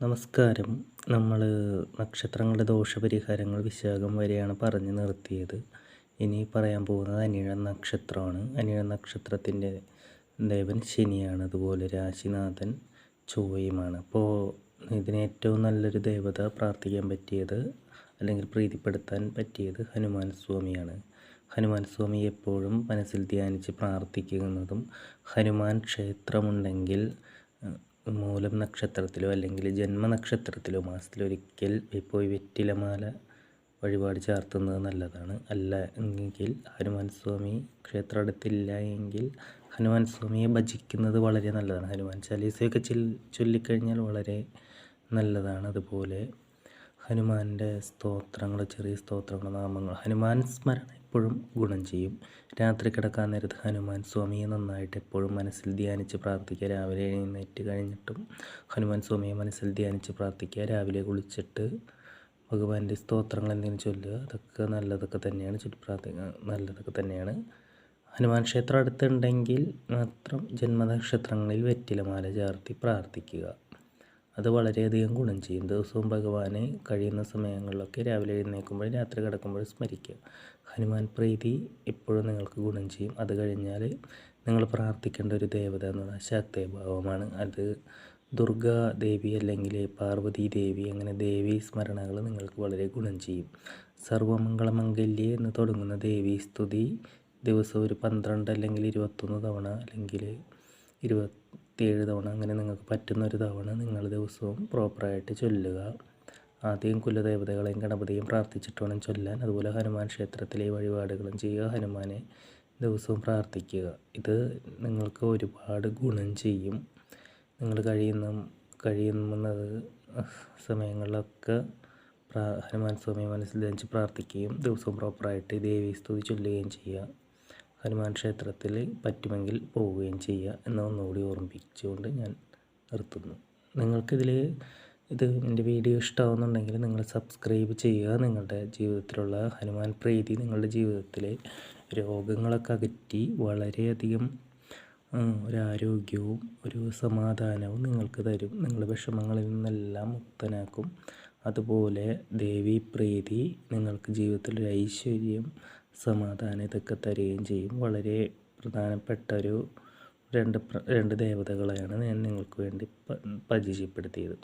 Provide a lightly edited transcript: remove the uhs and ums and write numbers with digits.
നമസ്കാരം. നമ്മൾ നക്ഷത്രങ്ങളുടെ ദോഷപരിഹാരങ്ങൾ വിശാഖം വരെയാണ് പറഞ്ഞു നിർത്തിയത്. ഇനി പറയാൻ പോകുന്നത് അനിഴം നക്ഷത്രമാണ്. അനിഴം നക്ഷത്രത്തിൻ്റെ ദേവൻ ശനിയാണ്, അതുപോലെ രാശിനാഥൻ ചൊവ്വയുമാണ്. അപ്പോൾ ഇതിന് ഏറ്റവും നല്ലൊരു ദേവത പ്രാർത്ഥിക്കാൻ പറ്റിയത് അല്ലെങ്കിൽ പ്രീതിപ്പെടുത്താൻ പറ്റിയത് ഹനുമാൻ സ്വാമിയാണ്. ഹനുമാൻ സ്വാമി എപ്പോഴും മനസ്സിൽ ധ്യാനിച്ച് പ്രാർത്ഥിക്കുന്നതും, ഹനുമാൻ ക്ഷേത്രമുണ്ടെങ്കിൽ മൂലം നക്ഷത്രത്തിലോ അല്ലെങ്കിൽ ജന്മനക്ഷത്രത്തിലോ മാസത്തിലൊരിക്കൽ പോയി വെറ്റിലമാല വഴിപാട് ചാർത്തുന്നത് നല്ലതാണ്. അല്ല എങ്കിൽ ഹനുമാൻ സ്വാമി ക്ഷേത്രം അടുത്തില്ല എങ്കിൽ ഹനുമാൻ സ്വാമിയെ ഭജിക്കുന്നത് വളരെ നല്ലതാണ്. ഹനുമാൻ ചാലീസയൊക്കെ ചൊല്ലിക്കഴിഞ്ഞാൽ വളരെ നല്ലതാണ്. അതുപോലെ ഹനുമാൻ്റെ സ്തോത്രങ്ങൾ, ചെറിയ സ്തോത്രങ്ങൾ, നാമങ്ങൾ, ഹനുമാൻ സ്മരണ എപ്പോഴും ഗുണം ചെയ്യും. രാത്രി കിടക്കാൻ നേരത്ത് ഹനുമാൻ സ്വാമിയെ നന്നായിട്ട് എപ്പോഴും മനസ്സിൽ ധ്യാനിച്ച് പ്രാർത്ഥിക്കുക. രാവിലെ എഴുന്നേറ്റ് കഴിഞ്ഞിട്ടും ഹനുമാൻ സ്വാമിയെ മനസ്സിൽ ധ്യാനിച്ച് പ്രാർത്ഥിക്കുക. രാവിലെ കുളിച്ചിട്ട് ഭഗവാന്റെ സ്തോത്രങ്ങൾ എന്തെങ്കിലും ചൊല്ലുക. അതൊക്കെ നല്ലതൊക്കെ തന്നെയാണ്. നല്ലതൊക്കെ തന്നെയാണ്. ഹനുമാൻ ക്ഷേത്രം അടുത്തുണ്ടെങ്കിൽ മാത്രം ജന്മനക്ഷത്രങ്ങളിൽ വെറ്റിലമാല ചാർത്തി പ്രാർത്ഥിക്കുക. അത് വളരെയധികം ഗുണം ചെയ്യും. ദിവസവും ഭഗവാനെ കഴിയുന്ന സമയങ്ങളിലൊക്കെ രാവിലെ എഴുന്നേൽക്കുമ്പോഴും രാത്രി കിടക്കുമ്പോഴും സ്മരിക്കുക. ഹനുമാൻ പ്രീതി എപ്പോഴും നിങ്ങൾക്ക് ഗുണം ചെയ്യും. അത് കഴിഞ്ഞാൽ നിങ്ങൾ പ്രാർത്ഥിക്കേണ്ട ഒരു ദേവത എന്ന് പറഞ്ഞാൽ ശക്തിഭാവമാണ്. അത് ദുർഗാ ദേവി അല്ലെങ്കിൽ പാർവതി ദേവി, അങ്ങനെ ദേവീ സ്മരണകൾ നിങ്ങൾക്ക് വളരെ ഗുണം ചെയ്യും. സർവമംഗളമംഗല്യേ എന്ന് തുടങ്ങുന്ന ദേവീ സ്തുതി ദിവസവും ഒരു 12 അല്ലെങ്കിൽ 21 തവണ അല്ലെങ്കിൽ 27 തവണ, അങ്ങനെ നിങ്ങൾക്ക് പറ്റുന്ന ഒരു തവണ നിങ്ങൾ ദിവസവും പ്രോപ്പറായിട്ട് ചൊല്ലുക. ആദ്യം കുലദേവതകളെയും ഗണപതിയും പ്രാർത്ഥിച്ചിട്ട് വേണം ചൊല്ലാൻ. അതുപോലെ ഹനുമാൻ ക്ഷേത്രത്തിലെ വഴിപാടുകളും ചെയ്യുക. ഹനുമാനെ ദിവസവും പ്രാർത്ഥിക്കുക. ഇത് നിങ്ങൾക്ക് ഒരുപാട് ഗുണം ചെയ്യും. നിങ്ങൾ കഴിയുന്നത് സമയങ്ങളിലൊക്കെ ഹനുമാൻ സ്വാമിയെ മനസ്സിൽ ധ്യാനിച്ച് പ്രാർത്ഥിക്കുകയും ദിവസവും പ്രോപ്പറായിട്ട് ദേവീ സ്തുതി ചൊല്ലുകയും ചെയ്യുക. ഹനുമാൻ ക്ഷേത്രത്തിൽ പറ്റുമെങ്കിൽ പോവുകയും ചെയ്യുക എന്ന് ഒന്നുകൂടി ഓർമ്മിപ്പിച്ചുകൊണ്ട് ഞാൻ നിർത്തുന്നു. എൻ്റെ വീഡിയോ ഇഷ്ടമാവുന്നുണ്ടെങ്കിൽ നിങ്ങൾ സബ്സ്ക്രൈബ് ചെയ്യുക. നിങ്ങളുടെ ജീവിതത്തിലുള്ള ഹനുമാൻ പ്രീതി നിങ്ങളുടെ ജീവിതത്തിലെ രോഗങ്ങളൊക്കെ അകറ്റി വളരെയധികം ഒരാരോഗ്യവും ഒരു സമാധാനവും നിങ്ങൾക്ക് തരും. നിങ്ങളുടെ വിഷമങ്ങളിൽ നിന്നെല്ലാം മുക്തനാക്കും. അതുപോലെ ദേവീ പ്രീതി നിങ്ങൾക്ക് ജീവിതത്തിൽ ഐശ്വര്യം, സമാധാനം ഇതൊക്കെ തരികയും ചെയ്യും. വളരെ പ്രധാനപ്പെട്ട രണ്ട് ദേവതകളെയാണ് ഞാൻ നിങ്ങൾക്ക് വേണ്ടി പരിചയപ്പെടുത്തിയത്.